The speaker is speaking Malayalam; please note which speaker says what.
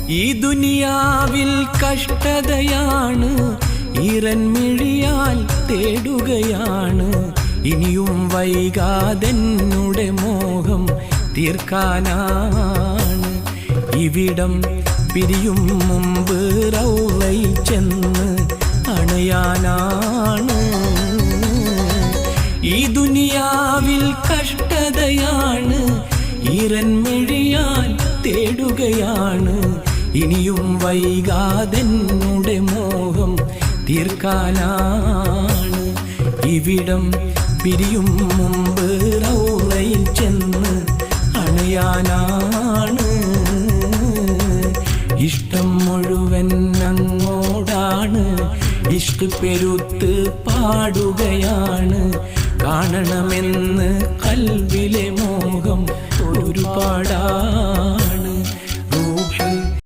Speaker 1: ഈ ദുനിയാവിൽ കഷ്ടതയാണ്, ഈറൻമിഴിയാൽ തേടുകയാണ്. ഇനിയും വൈകാതെന്നുടെ മോഹം തീർക്കാനാണ്. ഇവിടം പിരിയും മുമ്പ് റൗളയിൽ ചെന്ന് അണയാനാണ്. ഈ ദുനിയാവിൽ കഷ്ടതയാണ്, ഈറൻമിഴിയാൽ തേടുകയാണ്. ഇനിയും വൈകാതെന്നുടെ മോഹം തീർക്കാനാണ്. ഇവിടം പിരിയും മുമ്പ് റൗളയിൽ ചെന്ന് അണയാനാണ്. ഇഷ്ടം മുഴുവൻ അങ്ങോടാണ്, ഇഷ്ക് പെരുത്ത് പാടുകയാണ്. കാണണമെന്ന് കൽവിലെ മോഹം ഒരുപാടാണ്.